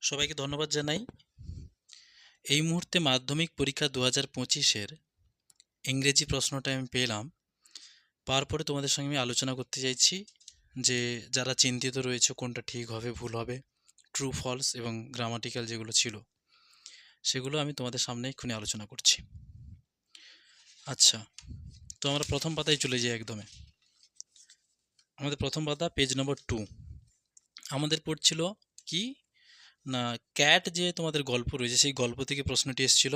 সবাইকে ধন্যবাদ জানাই। এই মুহূর্তে মাধ্যমিক পরীক্ষা 2025-এর ইংরেজি প্রশ্নটা আমি পেলাম। পাওয়ার পরে তোমাদের সঙ্গে আমি আলোচনা করতে চাইছি যে যারা চিন্তিত রয়েছে কোনটা ঠিক হবে ভুল হবে, ট্রু ফলস এবং গ্রামাটিক্যাল যেগুলো ছিল সেগুলো আমি তোমাদের সামনে এক্ষুনি আলোচনা করছি। আচ্ছা, তো আমরা প্রথম পাতায় চলে যাই একদমে। আমাদের প্রথম পাতা পেজ নম্বর 2। আমাদের পড়ছিল কি না, ক্যাট যে তোমাদের গল্প রয়েছে সেই গল্প থেকে প্রশ্নটি এসেছিল।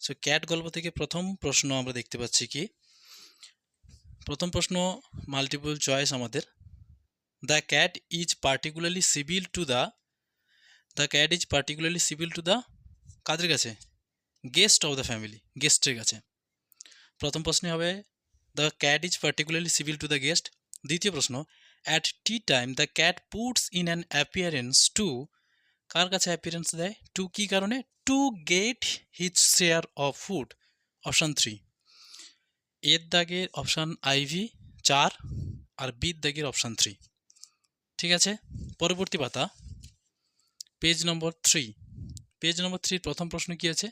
সো ক্যাট গল্প থেকে প্রথম প্রশ্ন আমরা দেখতে পাচ্ছি কি, প্রথম প্রশ্ন মাল্টিপল চয়েস আমাদের। The cat is particularly civil to the কাদের কাছে? গেস্ট অফ দ্য ফ্যামিলি, গেস্টের কাছে। প্রথম প্রশ্নে হবে the cat is particularly civil to the guest. দ্বিতীয় প্রশ্ন, at tea time the cat puts in an appearance to, কার কাছে অ্যাপিয়ারেন্স দেয়? টু কী কারণে? To get his share of food. Option 3। এর দাগের অপশান আইভি 4 আর বির দাগের অপশান 3। ঠিক আছে, পরবর্তী পাতা পেজ নম্বর 3। পেজ নম্বর 3 প্রথম প্রশ্ন কি আছে?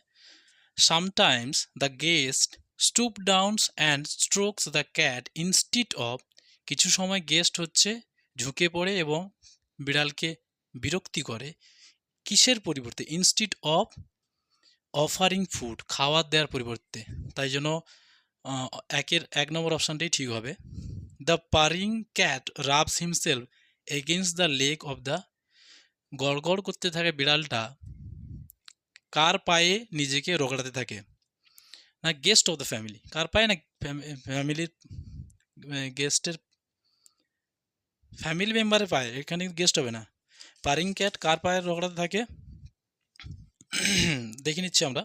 Sometimes the guest stoop downs and strokes the cat instead of, কিছু সময় গেস্ট হচ্ছে ঝুঁকে পড়ে এবং বিড়ালকে বিরক্তি করে কিসের পরিবর্তে? ইনস্টিড অফ অফারিং ফুড, খাবার দেওয়ার পরিবর্তে। তাই জন্য এক নম্বর অপশানটাই ঠিক হবে। The purring cat rubs himself against the leg of the, গড়গড় করতে থাকে বিড়ালটা কার পায়ে নিজেকে রগড়াতে থাকে? না গেস্ট অফ দ্য ফ্যামিলি। কার পায়ে? না ফ্যামিলির, গেস্টের ফ্যামিলি মেম্বারের পায়ে। এখানে গেস্ট হবে না। পারিং ক্যাট কার পায়ে রগড়াতে থাকে? দেখে নিচ্ছি আমরা।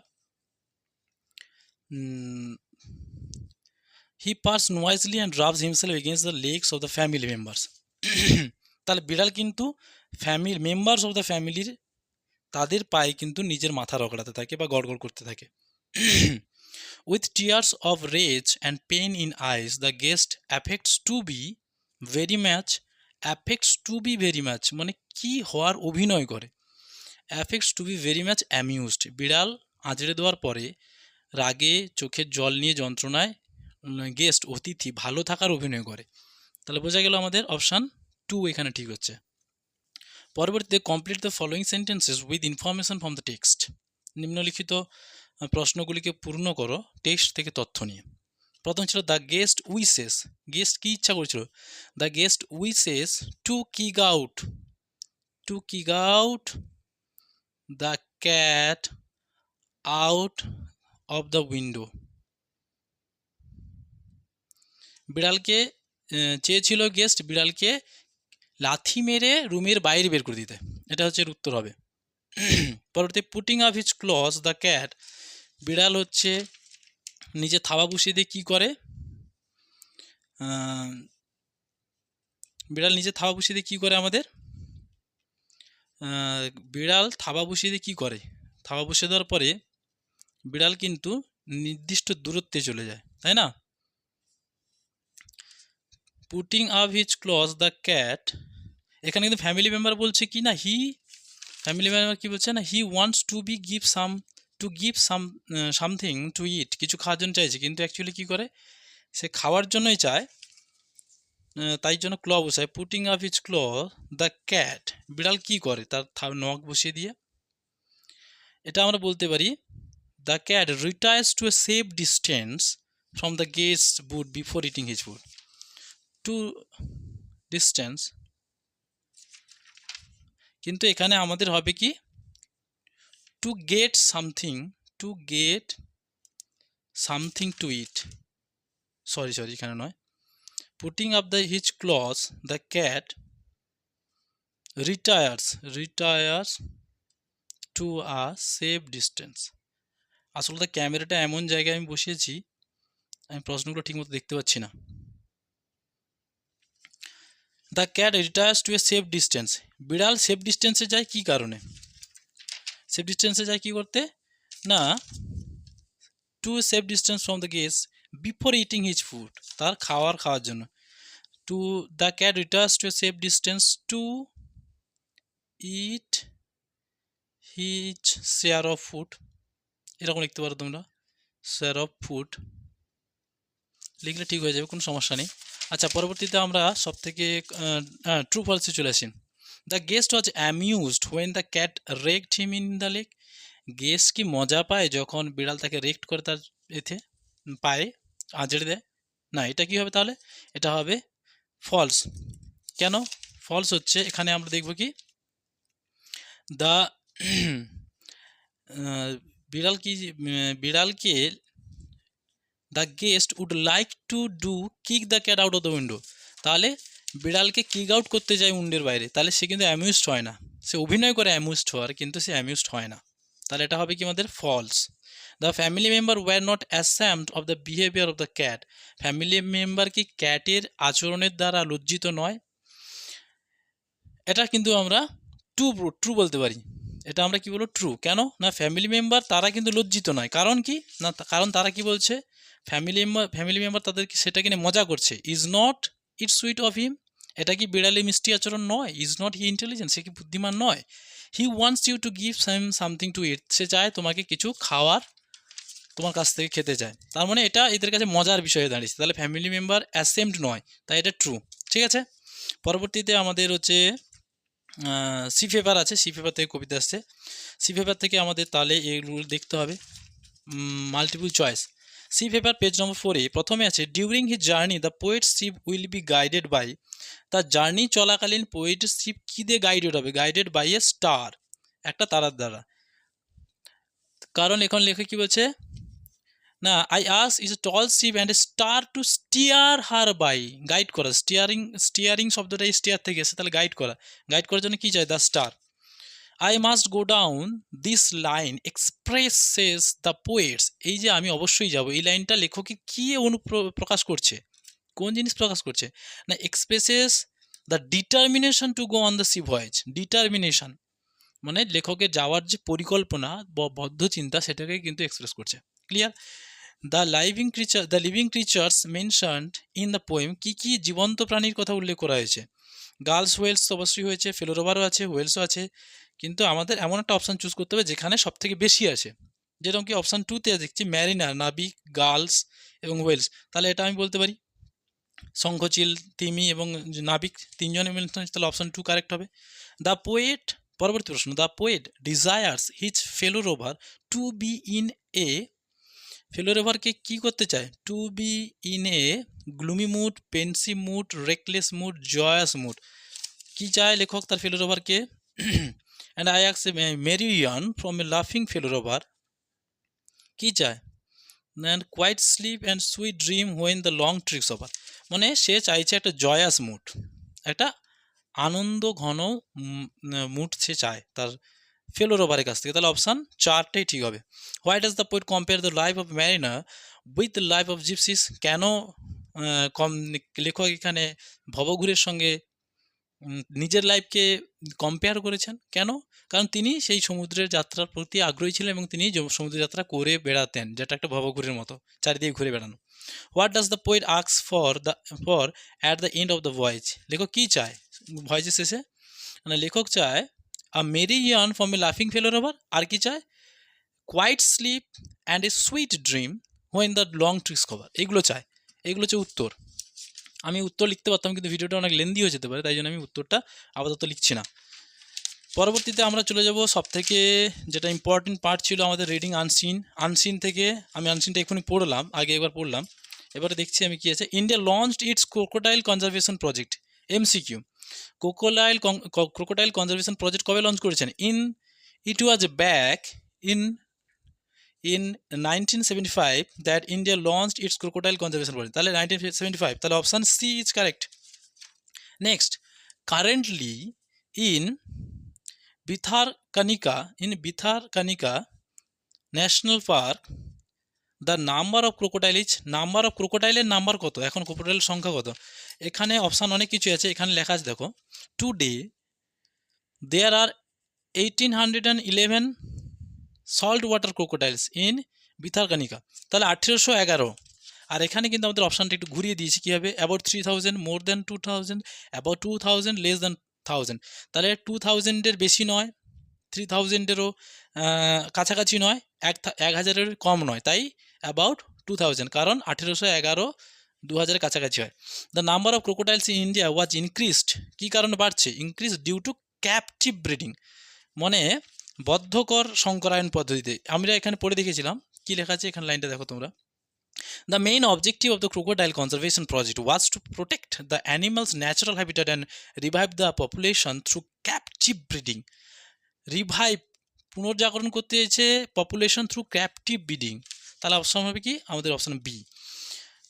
He purrs noisily and rubs himself against the legs of the family members. তাহলে বিড়াল কিন্তু ফ্যামিলি মেম্বার্স অফ দ্য ফ্যামিলির তাদের পায়ে কিন্তু নিজের মাথা রগড়াতে থাকে বা গড়গড় করতে থাকে। With tears of rage and pain in eyes the guest affects to be very much, মানে কি হওয়ার অভিনয় করে? Affects to be very much amused, বিড়াল আঁচড়ে দেওয়ার পরে রাগে চোখের জল নিয়ে যন্ত্রণায় গেস্ট অতিথি ভালো থাকার অভিনয় করে। তাহলে বোঝা গেল আমাদের অপশান 2 এখানে ঠিক হচ্ছে। পরবর্তীতে complete the following sentences with information from the text. নিম্নলিখিত প্রশ্নগুলিকে পূর্ণ করো টেক্সট থেকে তথ্য নিয়ে। প্রথম ছিল দ্য গেস্ট উইসেস, গেস্ট কি ইচ্ছা করেছিল? The guest wishes to kick out the cat out of the window. বিড়ালকে চেয়েছিল গেস্ট বিড়ালকে লাথি মেরে রুমের বাইরে বের করে দিতে। এটা হচ্ছে এর উত্তর হবে। পরবর্তী putting up his claws the cat, বিড়াল হচ্ছে নিজে থাবা বসিয়ে দিয়ে কী করে? বিড়াল নিজে থাবা বসিয়ে দিয়ে কী করে আমাদের? বিড়াল থাবা বসিয়ে দিয়ে কী করে? থাবা বসিয়ে দেওয়ার পরে বিড়াল কিন্তু নির্দিষ্ট দূরত্বে চলে যায়, তাই না? Putting up his claws the cat, এখানে কিন্তু ফ্যামিলি মেম্বার বলছে কি না, ফ্যামিলি মেম্বার কী বলছে না, he wants to give something to eat, কিছু খাওয়ার জন্য চাইছে, কিন্তু অ্যাকচুয়ালি কী করে? সে খাওয়ার জন্যই চায়, তাই জন্য ক্ল বসায়। Putting up his claw the cat, বিড়াল কী করে? তার নখ বসিয়ে দিয়ে। এটা আমরা বলতে পারি the cat retires to a safe distance from the guest but before eating his food. To distance, কিন্তু এখানে আমাদের হবে কি to get something to eat, sorry এখানে নয়। Putting up the his claws the cat retires to a safe distance. আসলে ক্যামেরাটা এমন জায়গায় আমি বসিয়েছি, আমি প্রশ্নগুলো ঠিকমতো দেখতে পাচ্ছি না। The cat retires to a safe distance, বিড়াল সেফ ডিস্টেন্সে যায় কী কারণে? সেফ ডিস্টেন্সে যায় কী করতে? না to safe distance from the guest before eating his food, তার খাওয়ার জন্য। To the cat retires to a safe distance to eat his share of food, এরকম লিখতে পারো তোমরা, শেয়ার অফ ফুড লিখলে ঠিক হয়ে যাবে, কোনো সমস্যা নেই। আচ্ছা, পরবর্তীতে আমরা সব থেকে ট্রু ফলসে চলে আসি। The guest was amused when the cat রেকড him in the lake. Guest কি মজা পায় যখন বিড়াল তাকে রেক্ট করে তার এতে পায়ে আঁচড়ে দেয়? না, এটা কি হবে তাহলে? এটা হবে ফলস। কেন ফলস হচ্ছে? এখানে আমরা দেখব কি দ্য বিড়ালকে the guest would like to do kick the cat out of the window. তাহলে বিড়ালকে কিক আউট করতে যায় উইন্ডোর বাইরে, তাহলে সে কিন্তু অ্যামিউজড হয় না। সে অভিনয় করে অ্যামিউজড হওয়ার, কিন্তু সে অ্যামিউজড হয় না। তাহলে এটা হবে কি আমাদের false. The family member were not ashamed of the behaviour of the cat. Family member কি ক্যাটের আচরণের দ্বারা লজ্জিত নয়? এটা কিন্তু আমরা ট্রু বলতে পারি। এটা আমরা কি বলবো? ট্রু। কেন না? ফ্যামিলি মেম্বার তারা কিন্তু লজ্জিত নয়। কারণ কি না? কারণ তারা কি বলছে? ফ্যামিলি মেম্বার তাদেরকে সেটা কিনে মজা করছে। Is not it sweet of him. এটা কি বিড়ালে মিষ্টি আচরণ নয়? Is not he intelligent? সে কি বুদ্ধিমান নয়? He wants you to give something to eat. সে চায় তোমাকে কিছু খাওয়ার তোমার কাছ থেকে খেতে চায়। তার মানে এটা এদের কাছে মজার বিষয় হয়ে দাঁড়িয়েছে। তাহলে ফ্যামিলি মেম্বার অ্যাসেমড নয়, তাই এটা ট্রু। ঠিক আছে, পরবর্তীতে আমাদের হচ্ছে সি পেপার আছে। সি পেপার থেকে কবিতা আসছে। সি পেপার থেকে আমাদের তাহলে এগুলো দেখতে হবে multiple choice. C paper page number 4-এ প্রথমে আছে during his journey the poet ship will be guided by. তার জার্নি চলাকালীন পোয়েট শিপ কী দিয়ে গাইডেড হবে? গাইডেড বাই এ স্টার, একটা তারার দ্বারা। কারণ এখন লেখক কি বলছে না, I ask is a tall ship and a star to steer her by. Guide করা, স্টিয়ারিং শব্দটা স্টিয়ার থেকে এসে, তাহলে গাইড করার জন্য কি চাই? The star. I must go down this line expresses the poet's. এই যে আমি অবশ্যই যাব, এই লাইনটা লেখকে কী প্রকাশ করছে? কোন জিনিস প্রকাশ করছে? না, expresses the determination to go on the sea voice. Determination মানে লেখকের যাওয়ার যে পরিকল্পনা বা বদ্ধ চিন্তা, সেটাকে কিন্তু এক্সপ্রেস করছে। Clear? The living creatures mentioned in the poem. কী কী জীবন্ত প্রাণীর কথা উল্লেখ করা হয়েছে? গার্লস হোয়েলস তো অবশ্যই হয়েছে, ফেলোরোভারও আছে, হোয়েলসও আছে, কিন্তু আমাদের এমন একটা অপশান চুজ করতে হবে যেখানে সব থেকে বেশি আছে। যেরকম কি অপশান 2-তে দেখছি ম্যারিনার, নাবিক, গার্লস এবং হোয়েলস। তাহলে এটা আমি বলতে পারি শঙ্খচিল, তিমি এবং নাবিক তিনজনে মিলে, তাহলে অপশান 2 কারেক্ট হবে। দ্য পোয়েট, পরবর্তী প্রশ্ন, the poet desires his fellow rover two be in a. ফেলো রোভারকে কী করতে চায়? Two be in a gloomy mood, pensive mood, reckless mood, জয়াস mood. কী চায় লেখক তার ফেলো রোভারকে? অ্যান্ড আই অ্যাক্স মেরিয়ান ফ্রম এ লাফিং ফেলো রোভার। কী চায়? And quite sleep and sweet dream when the long tricks over. মানে সে চাইছে একটা জয়াস মুড, একটা আনন্দ ঘন মুড সে চায় তার ফেলো রোভারের কাছ থেকে। তাহলে অপশান 4টাই ঠিক হবে। Why does the poet compare the life of mariner with the life of gypsies. কেন লেখক এখানে ভবঘুরের সঙ্গে নিজের লাইফকে কম্পেয়ার করেছেন? কেন? কারণ তিনি সেই সমুদ্রের যাত্রার প্রতি আগ্রহী ছিলেন এবং তিনি সমুদ্র যাত্রা করে বেড়াতেন, যেটা একটা ভবঘুরের মতো, চারিদিকে ঘুরে বেড়ানো। What does the poet ask for at the end of the voyage. লেখক কী চায় ভয়েজের শেষে? মানে লেখক চায় a merry yarn from a লাফিং ফেলো রোভার। আর কি চায়? Quiet sleep and a sweet dream when the long tricks cover. এগুলো চায়। এগুলো হচ্ছে উত্তর। আমি উত্তর লিখতে পারতাম, কিন্তু ভিডিওটা অনেক লেন্দি হয়ে যেতে পারে, তাই জন্য আমি উত্তরটা আপাতত লিখছি না। পরবর্তীতে আমরা চলে যাব সবথেকে যেটা ইম্পর্টেন্ট পার্ট ছিল আমাদের রিডিং আনসিন থেকে। আমি আনসিনটা এক্ষুনি পড়লাম, আগে একবার পড়লাম, এবারে দেখছি আমি কী আছে। India launched it's crocodile conservation project. MCQ, crocodile conservation project কবে লঞ্চ করেছেন? ইট was back in 1975 that India launched its crocodile conservation project. তাহলে 1975, তাহলে option C is correct. Next, currently in Bhitarkanika national park the number of ক্রোকোডাইলের number কত? এখন ক্রোকোডাইলের সংখ্যা কত? এখানে অপশান অনেক কিছু আছে, এখানে লেখা আছে দেখো, today there are 1811 salt water crocodiles in Bhitarkanika. তাহলে 1811। আর এখানে কিন্তু আমাদের অপশানটা একটু ঘুরিয়ে দিয়েছি কীভাবে? About 3000, more than 2000, about 2000, less than 1000। তাহলে 2000-এর বেশি নয়, 3000-এরও কাছাকাছি নয়, 1000-এর কম নয়, তাই অ্যাবাউট 2000, কারণ 1811 2000-এর কাছাকাছি হয়। The number of crocodiles in India was increased, কী কারণে বাড়ছে? Increase due to captive breeding, মানে বদ্ধকর সংকরায়ন পদ্ধতিতে। আমরা এখানে পড়ে দেখেছিলাম, কি লেখা আছে এখানে, লাইনটা দেখো তোমরা। The main objective of the crocodile conservation project was to protect the animal's natural habitat and revive the population through captive breeding. Revive, পুনর্জাগরণ করতে চেয়েছে পপুলেশন থ্রু ক্যাপটিভ ব্রিডিং। তাহলে অপশন হবে কি আমাদের অপশন বি।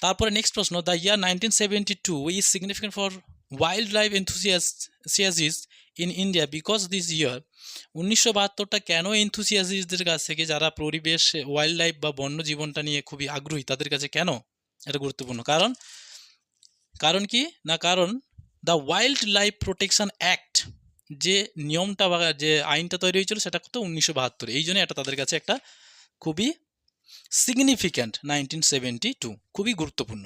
তারপরে নেক্সট প্রশ্ন, the year 1972 is significant for wildlife enthusiast in India because this year. 1972টা কেন এনথুসিয়াসিস্টদের কাছ থেকে, যারা পরিবেশ, ওয়াইল্ড লাইফ বা বন্য জীবনটা নিয়ে খুবই আগ্রহী, তাদের কাছে কেন এটা গুরুত্বপূর্ণ? কারণ কি না, কারণ the wild life protection act, যে নিয়মটা বা যে আইনটা তৈরি হয়েছিল সেটা কত 1972, এই জন্য এটা তাদের কাছে একটা খুবই সিগনিফিক্যান্ট 1972, খুবই গুরুত্বপূর্ণ।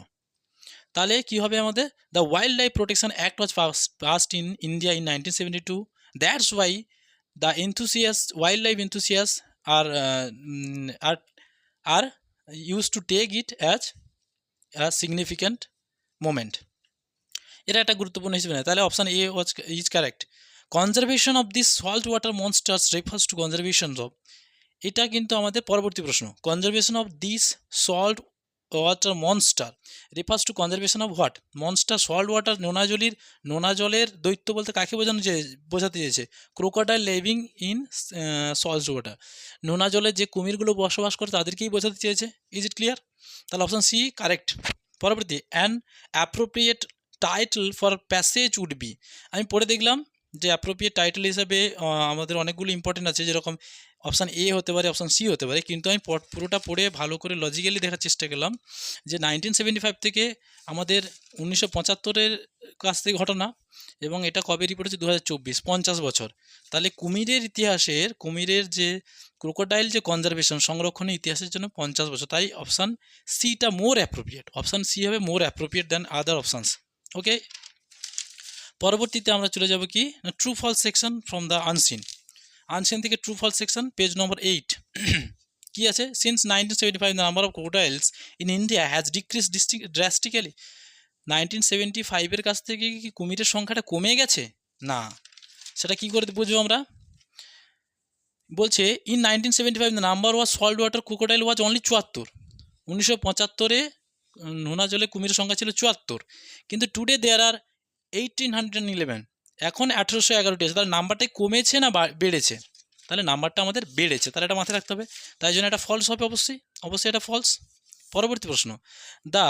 তাহলে কি হবে আমাদের, the wild life protection act was passed in India in 1972, that's why the wild life enthusiasts are used to take it as a significant moment. এটা একটা গুরুত্বপূর্ণ হিসেবে নেয়। তাহলে option A is correct. Conservation of this salt water monsters refers to conservation of, এটা কিন্তু আমাদের পরবর্তী প্রশ্ন। Conservation of this salt water monster refers to conservation of what? Monster salt water, নোনা জলের দৈত্য বলতে কাকে বোঝাতে চেয়েছে? Crocodile living in salt water, নোনা জলের যে কুমিরগুলো বসবাস করে তাদেরকেই বোঝাতে চেয়েছে। Is it clear? তাহলে অপশান সি কারেক্ট। পরবর্তী, an appropriate title for passage would be. আমি পড়ে দেখলাম যে অ্যাপ্রোপ্রিয়েট টাইটেল হিসাবে আমাদের অনেকগুলো ইম্পর্টেন্ট আছে, যেরকম অপশান এ হতে পারে, অপশান সি হতে পারে, কিন্তু আমি পুরোটা পড়ে ভালো করে লজিক্যালি দেখার চেষ্টা করলাম যে 1975 থেকে আমাদের 1975-এর কাছ থেকে ঘটনা, এবং এটা কবে রিপোর্ট হচ্ছে 2024, 50 বছর। তাহলে কুমিরের ইতিহাসের, কুমিরের যে ক্রোকোডাইল যে কনজারভেশন, সংরক্ষণের ইতিহাসের জন্য 50 বছর, তাই অপশান সিটা মোর অ্যাপ্রোপ্রিয়েট। অপশান সি হবে more appropriate than other options. Okay, পরবর্তীতে আমরা চলে যাব কি না, true false section from the unseen থেকে true false section, page number 8। কি আছে? Since 1975 the number of crocodiles in India has decrease drastically. 1975-এর কাছ থেকে কি কুমিরের সংখ্যাটা কমে গেছে? না। সেটা কি করে বুঝবো আমরা? বলছে in 1975 the number was salt water crocodile was only 74। 1975-এ নোনা জলে কুমিরের সংখ্যা ছিল 74, কিন্তু টুডে দেয়ার আর 1811, এখন 1811টি আছে। তাহলে নাম্বারটাই কমেছে না বেড়েছে? তাহলে নাম্বারটা আমাদের বেড়েছে, তাহলে এটা মাথায় রাখতে হবে। তাই জন্য এটা ফলস হবে, অবশ্যই এটা ফলস। পরবর্তী প্রশ্ন, the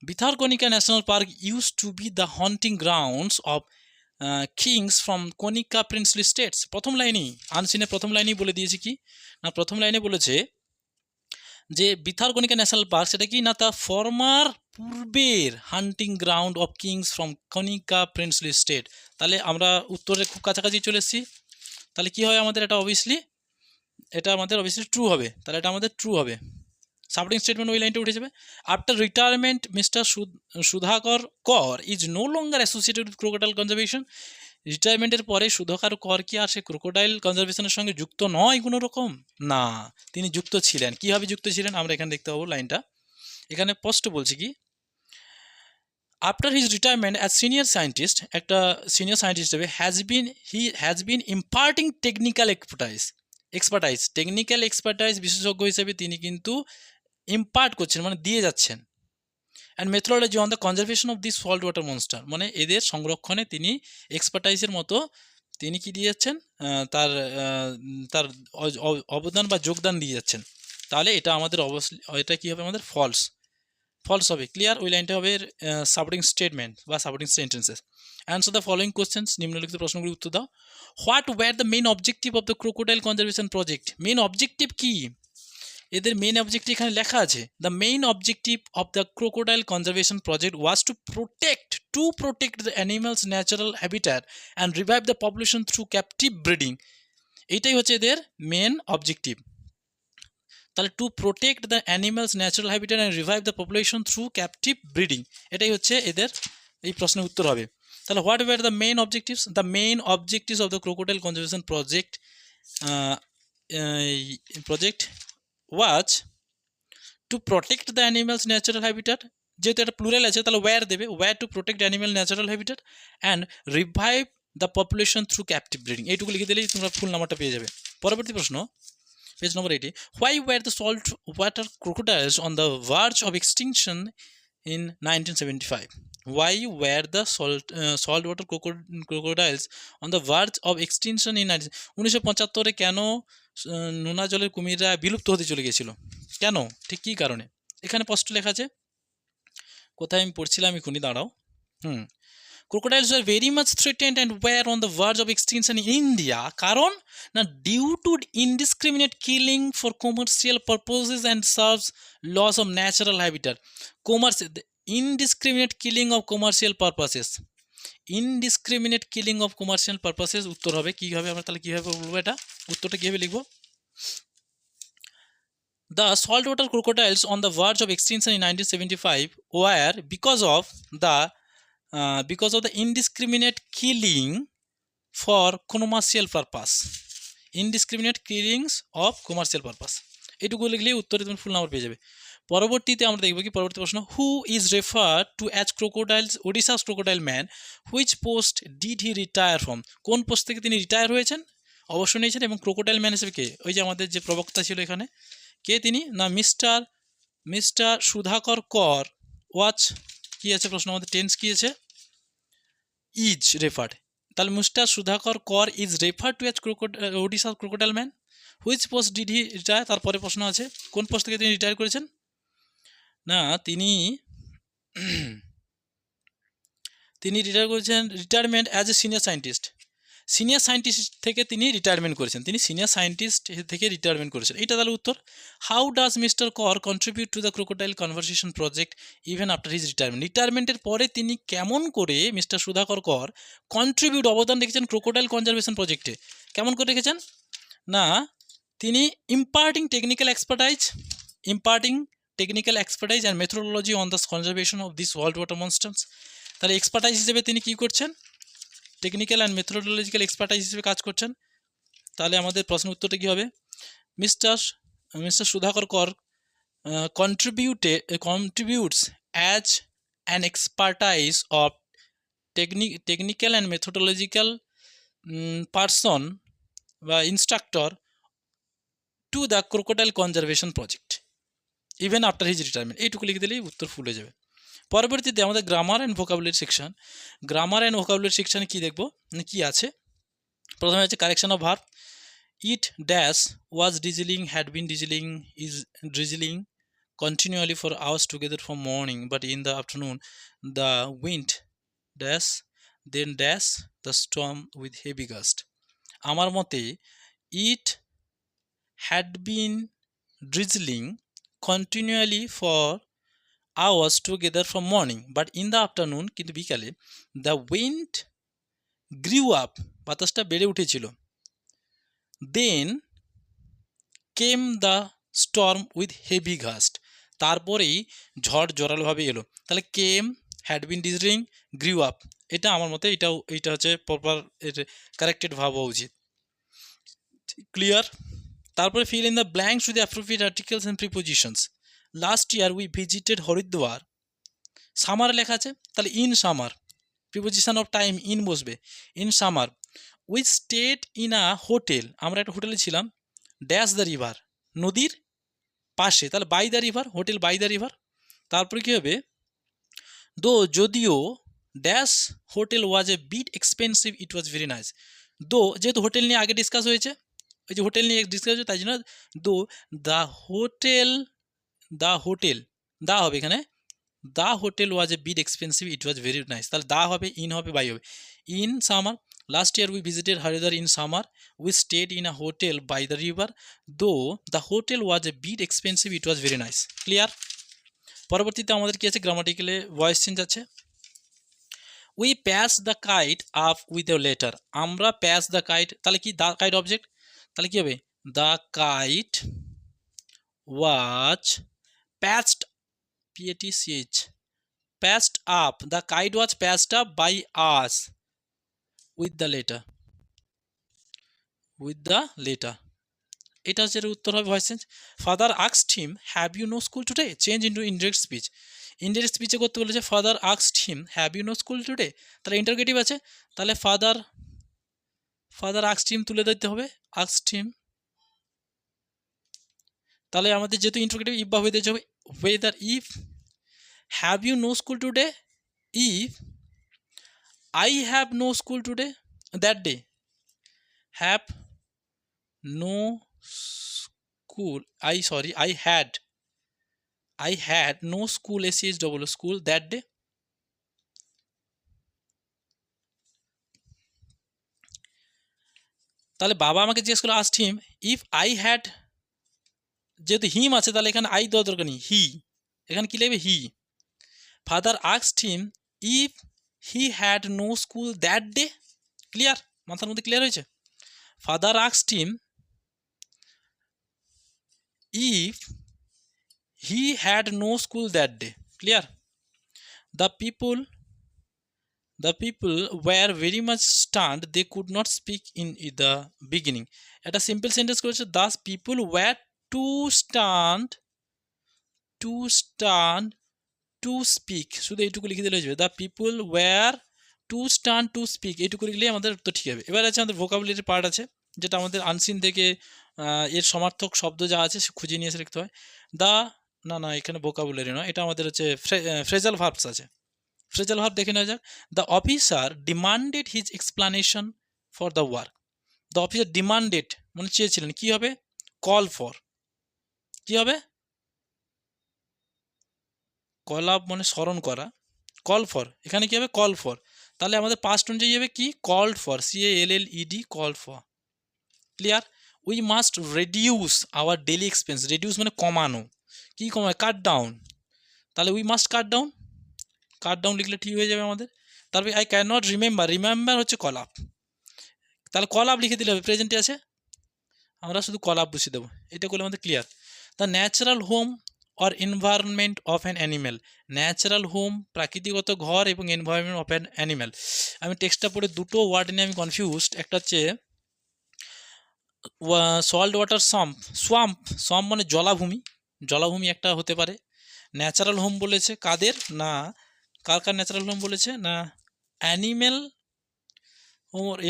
Bhitarkanika national park use to be the hunting grounds of kings from Kanika princely states. প্রথম লাইনেই আনসিনে প্রথম লাইনেই বলে দিয়েছে কি না, প্রথম লাইনে বলেছে যে ভিথারকনিকা ন্যাশনাল পার্ক সেটা কি না, তা ফর্মার পূর্বের hunting ground of kings from Kanika princely state. তাহলে আমরা উত্তরের খুব কাছাকাছি চলে এসেছি। তাহলে কি হয় আমাদের, এটা আমাদের অবভিয়াসলি ট্রু হবে। তাহলে এটা আমাদের ট্রু হবে। সাপোর্টিং স্টেটমেন্ট ওই লাইনটা উঠে যাবে। After retirement mister Sudhakar Kar is no longer associated with crocodile conservation. রিটায়ারমেন্টের পরে সুধাকর কর কি আর সে ক্রোকোডাইল কনজারভেশনের সঙ্গে যুক্ত নয় কোনো রকম? না, তিনি যুক্ত ছিলেন। কীভাবে যুক্ত ছিলেন আমরা এখানে দেখতে পাবো লাইনটা। এখানে স্পষ্ট বলছি কি, after his retirement as senior scientist, একটা সিনিয়র সায়েন্টিস্ট হিসেবে he has been imparting technical expertise বিশেষজ্ঞ হিসেবে তিনি কিন্তু ইম্পার্ট করছেন, মানে দিয়ে যাচ্ছেন। And methodology on the conservation of this salt water monster, মানে এদের সংরক্ষণে তিনি এক্সপার্টাইজের মতো তিনি কি দিয়ে যাচ্ছেন, তার অবদান বা যোগদান দিয়ে যাচ্ছেন। তাহলে এটা আমাদের অবশ্যই, এটা কী হবে আমাদের ফলস হবে। ক্লিয়ার? ওই লাইনটা হবে সাপোর্টিং স্টেটমেন্ট বা supporting sentences. Answer the following questions, নিম্নলিখিত প্রশ্নগুলির উত্তর দাও। What were the main objective of the crocodile conservation project? Main objective কি? এদের মেইন অবজেক্টিভ এখানে লেখা আছে, the main objective of the crocodile conservation project was to protect the animals natural habitat and revive the population through captive breeding. এইটাই হচ্ছে এদের main objective. তাহলে to protect the animals natural habitat and revive the population through captive breeding, এটাই হচ্ছে এদের এই প্রশ্নের উত্তর হবে। তাহলে what were the main objectives? The main objectives of the crocodile conservation project project was to protect the animals natural habitat, যেহেতু এটা প্লুরাল আছে তাহলে ওয়্যার দেবে, wire to protect animal natural habitat and revive the population through captive breeding. এইটুকু লিখে দিলেই তোমরা ফুল নাম্বারটা পেয়ে যাবে। পরবর্তী প্রশ্ন, page number 80, why were the salt water crocodiles on the verge of extinction in 1975? Why were the saltwater crocodiles on the verge of extinction in 1975 কেন নোনা জলের কুমিররা বিলুপ্ত হতে চলে গিয়েছিল? কেন, ঠিক কী কারণে? এখানে স্পষ্ট লেখা আছে, কোথায় আমি পড়ছিলাম এখনই, দাঁড়াও। Crocodiles were very much threatened and were on the verge of extinction in India কারণ না due to indiscriminate killing for commercial purposes and serves loss of natural habitat. Indiscriminate killing of commercial purposes. Indiscriminate killing of commercial purposes উত্তর হবে কী হবে, আমরা তাহলে কীভাবে বলবো এটা, উত্তরটা কীভাবে লিখবো? The saltwater crocodiles on the verge of extinction in 1975 were because of the indiscriminate killing for commercial purpose. Indiscriminate killings of commercial purpose, এটুকু লিখলেই উত্তরে তুমি ফুল নাম্বার পেয়ে যাবে। পরবর্তীতে আমরা দেখব কি, পরবর্তী প্রশ্ন, who is refer to as crocodiles Odisha's crocodile man, which post did he retire from? কোন পোস্ট থেকে তিনি রিটায়ার হয়েছেন, অবশ্যই নিয়েছেন, এবং ক্রোকোডাইল ম্যান হিসেবে কে? ওই যে আমাদের যে প্রবক্তা ছিল এখানে, কে তিনি? না মিস্টার সুধাকর কর ওয়াচ, কী আছে প্রশ্ন আমাদের, টেন্স কী আছে? ইজ রেফার্ড, তাহলে mister Sudhakar Kar is refer to as Odisha crocodile man, which post did he retire? তারপরে প্রশ্ন আছে কোন পোস্ট থেকে তিনি রিটায়ার করেছেন? না তিনি রিটায়ার করেছেন, retirement as a senior scientist. Senior scientist থেকে তিনি রিটায়ারমেন্ট করেছেন, তিনি সিনিয়র সায়েন্টিস্ট থেকে রিটায়ারমেন্ট করেছেন, এটা তাহলে উত্তর। হাউ ডাজ মিস্টার কর contribute to the crocodile conversation project even after his retirement? রিটায়ারমেন্টের পরে তিনি কেমন করে মিস্টার সুধাকর কর কন্ট্রিবিউট, অবদান রেখেছেন ক্রোকোডাইল কনজারভেশন প্রজেক্টে? কেমন করে রেখেছেন? না তিনি imparting technical expertise and methodology on the conservation of this world water monsters. তাহলে এক্সপার্টাইজ হিসেবে তিনি কী করছেন? টেকনিক্যাল অ্যান্ড মেথোডোলজিক্যাল এক্সপার্টাইজ হিসেবে কাজ করছেন। তাহলে আমাদের প্রশ্ন উত্তরটা কী হবে? মিস্টার সুধাকর কর contributes as an expertise of technical and methodological person বা instructor to the crocodile conservation project even after his retirement। এইটুকু লিখে দিলেই উত্তর ফুল হয়ে যাবে। পরবর্তীতে আমাদের grammar and vocabulary section. Grammar and vocabulary সেকশানে কী দেখবো, কী আছে? প্রথমে হচ্ছে correction of verb. It dash was drizzling, had been drizzling, is drizzling continually for hours together from morning, but in the afternoon the wind dash then dash the storm with heavy gust. আমার মতে it had been drizzling continually for hours together from morning, but in the afternoon, কিন্তু বিকালে, the wind grew up, বাতাসটা বেড়ে উঠেছিল, then came the storm with heavy gust, তারপরেই ঝড় জোরালোভাবে এলো। তাহলে কেম, হ্যাড বিন ডিজলিং, গ্রিউ আপ, এটা আমার মতে এইটা হচ্ছে প্রপার কারেক্টেড ভাব হওয়া উচিত। ক্লিয়ার? তারপরে fill in the blanks with appropriate articles and prepositions. Last year we visited Haridwar, summer লেখা আছে, তাহলে in summer, preposition of time in বসবে, in summer. We stayed in a hotel, আমরা একটা হোটেলে ছিলাম, ড্যাশ দ্য রিভার, নদীর পাশে, তাহলে by the river, hotel by the river. তারপরে কী হবে, যদিও dash hotel was a bit expensive it was very nice. যেহেতু হোটেল নিয়ে আগে ডিসকাস হয়েছে, ওই যে হোটেল নিয়ে ডিসকাস হয়েছে, তাই জন্য দা হবে এখানে, the hotel was a bit expensive it was very nice, তাহলে দা হবে, ইন হবে, বাই হবে। In summer, last year we visited Haridwar in summer, we stayed in a hotel by the river, the hotel was a bit expensive it was very nice. Clear? পরবর্তীতে আমাদের কি আছে, গ্রামাটিক্যালে voice change আছে। We pass the kite up with a letter, আমরা pass the kite, তাহলে কি the kite object, তাহলে কী হবে, the kite was patched, PATCH, patched up, the kite was patched up by us with the letter, with the letter. এটা হচ্ছে এর উত্তর হবে ভয়েস চেঞ্জ। ফাদার আক্সড him have you no school today, change into indirect speech. Indirect স্পিচে করতে বলেছে father আক্সড him have you no school today, তাহলে ইন্টারগেটিভ আছে, তাহলে ফাদার আক্সড হিম তুলে দিতে হবে আক্সড হিম। তাহলে আমাদের যেহেতু ইন্টারগেটিভ ইফ বা হয়ে হবে weather if have you no school today, if I have no school today that day, have no school I had no school SCH school that day. তাহলে বাবা আমাকে জিজ্ঞেস করলো asked him if I had, যেহেতু হিম আছে তাহলে এখানে I দেওয়ার দরকার নেই, হি, এখানে কী লিখবে he. Father asked him if he had no school that day. Clear? মাথার মধ্যে ক্লিয়ার হয়েছে? Father asked him if he had no school that day. Clear? The people were very much stunned, they could not speak in the beginning. একটা simple sentence করেছে, thus people were too stunned to speak, শুধু এইটুকু লিখে দিলে হয়ে যাবে, the people were too stunned to speak, এইটুকু লিখলেই আমাদের তো ঠিক হবে। এবার আছে আমাদের ভোকাবুলারি পার্ট আছে, যেটা আমাদের আনসিন থেকে এর সমার্থক শব্দ যা আছে সে খুঁজে নিয়ে এসে লিখতে হয়। না এখানে ভোকাবুলারি নয়, এটা আমাদের হচ্ছে ফ্রেজাল ভার্বস আছে। ফ্রেজাল ভার্ব দেখে নেওয়া যাক। The officer demanded his explanation for the work. The officer demanded মানে চেয়েছিলেন, কী হবে? Call for. কী হবে? কল আপ মানে স্মরণ করা, কল ফর, এখানে কী হবে? Call for. তাহলে আমাদের পাস্ট অনুযায়ী হবে কি? Called for, CALLED, call for. Clear? We must reduce our daily expense. Reduce মানে কমানো, কী কমায়? Cut down. তাহলে we must cut down, cut down লিখলে ঠিক হয়ে যাবে আমাদের। তারপরে আই ক্যান নট রিমেম্বার হচ্ছে কল আপ, তাহলে কল আপ লিখে দিলে হবে, প্রেজেন্টে আছে, আমরা শুধু কল আপ বসিয়ে দেবো, এটা করলে আমাদের clear. The natural home or environment of an animal. Natural home প্রাকৃতিগত ঘর এবং এনভায়রনমেন্ট অফ অ্যান অ্যানিম্যাল। আমি টেক্সটটা পড়ে দুটো ওয়ার্ড নিয়ে আমি কনফিউজড। একটা হচ্ছে সল্ট ওয়াটার সোয়াম্প মানে জলাভূমি একটা হতে পারে। ন্যাচারাল হোম বলেছে কাদের? না কার ন্যাচারাল হোম বলেছে? না animal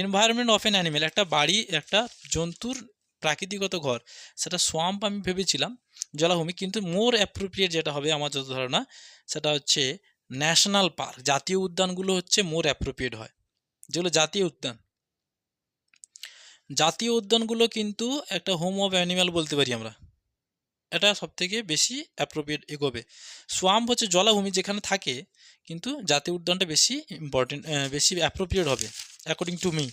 environment of an animal, একটা বাড়ি, একটা জন্তুর প্রাকৃতিগত ঘর, সেটা সোয়াম্প আমি ভেবেছিলাম জলাভূমি, কিন্তু মোর অ্যাপ্রোপ্রিয়েট যেটা হবে আমার যত ধারণা সেটা হচ্ছে ন্যাশনাল পার্ক। জাতীয় উদ্যানগুলো হচ্ছে মোর অ্যাপ্রোপ্রিয়েট হয়, যেগুলো জাতীয় উদ্যানগুলো কিন্তু একটা হোম অফ অ্যানিম্যাল বলতে পারি আমরা, এটা সবথেকে বেশি অ্যাপ্রোপ্রিয়েট এগোবে। সোয়াম্প হচ্ছে জলাভূমি যেখানে থাকে, কিন্তু জাতীয় উদ্যানটা বেশি ইম্পর্টেন্ট, বেশি অ্যাপ্রোপ্রিয়েট হবে অ্যাকর্ডিং টু মি।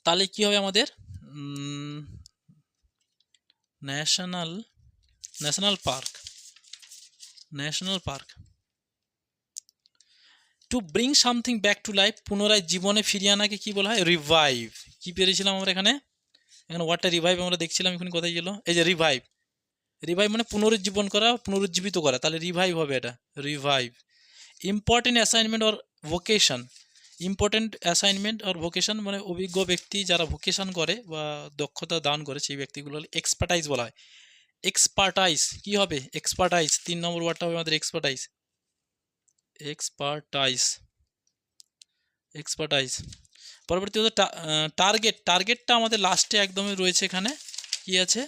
তাহলে কী হবে আমাদের? National park. To bring something back to life, পুনরায় জীবনে ফিরিয়ে আনাকে কী বলা হয়? রিভাইভ। কী পেরেছিলাম আমরা এখানে ওয়ার্ডটা রিভাইভ আমরা দেখছিলাম, এখন কোথায় গেল? এই যে রিভাইভ মানে পুনরুজ্জীবন করা, পুনরুজ্জীবিত করা, তাহলে রিভাইভ হবে এটা, revive. Important assignment or vocation মানে অভিজ্ঞ ব্যক্তি যারা ভোকেশন করে বা দক্ষতা দান করে সেই ব্যক্তিগুলো এক্সপার্টাইজ বলা হয়। এক্সপার্টাইজ কী হবে? এক্সপার্টাইজ 3 নম্বর ওয়ার্ডটা হবে আমাদের এক্সপার্টাইজ। পরবর্তী হচ্ছে টার্গেটটা আমাদের লাস্টে একদমই রয়েছে, এখানে কি আছে?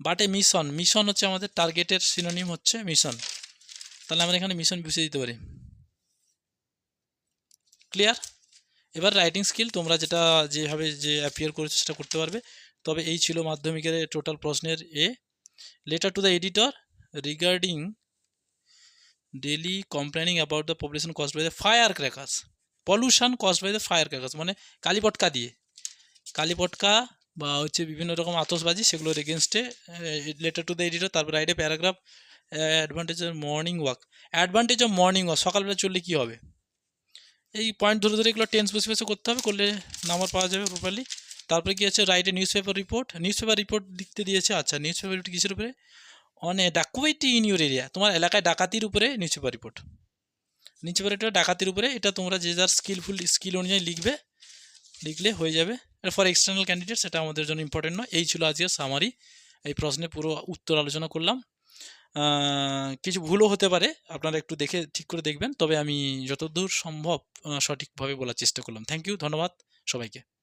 বাট এ মিশন হচ্ছে আমাদের টার্গেটের সিনোনিম হচ্ছে মিশন, তাহলে আমরা এখানে মিশন বসিয়ে দিতে পারি। ক্লিয়ার? এবার রাইটিং স্কিল তোমরা যেভাবে অ্যাপিয়ার করেছো সেটা করতে পারবে। তবে এই ছিল মাধ্যমিকের টোটাল প্রশ্নের letter to the editor regarding daily complaining about the population caused by the fire crackers, pollution caused by the fire crackers মানে কালীপটকা বা হচ্ছে বিভিন্ন রকম আতশবাজি, সেগুলোর এগেনস্টে লেটার টু দ্য এডিটর। তারপর রাইটে paragraph advantage of morning walk. সকালবেলা চললে কী হবে? এই পয়েন্ট ধরে এগুলো টেন্স বসে করতে হবে, করলে নাম্বার পাওয়া যাবে প্রপারলি। তারপরে কি আছে? রাইটে নিউজ পেপার রিপোর্ট লিখতে দিয়েছে। আচ্ছা, নিউজ পেপার রিপোর্ট কিসের উপরে? On a dacoity in your area, তোমার এলাকায় ডাকাতির উপরে নিউজ পেপার রিপোর্ট। ডাকাতির উপরে, এটা তোমরা যে যার স্কিল অনুযায়ী লিখবে। লিখলে হয়ে যাবে। আর ফর এক্সটার্নাল ক্যান্ডিডেট সেটা আমাদের জন্য ইম্পর্টেন্ট নয়। এই ছিল আজকের সামারি। এই প্রশ্নের পুরো উত্তর আলোচনা করলাম। কিছু ভুলও হতে পারে, আপনারা একটু দেখে ঠিক করে দেখবেন। তবে আমি যতদূর সম্ভব সঠিকভাবে বলার চেষ্টা করলাম। থ্যাংক ইউ, ধন্যবাদ সবাইকে।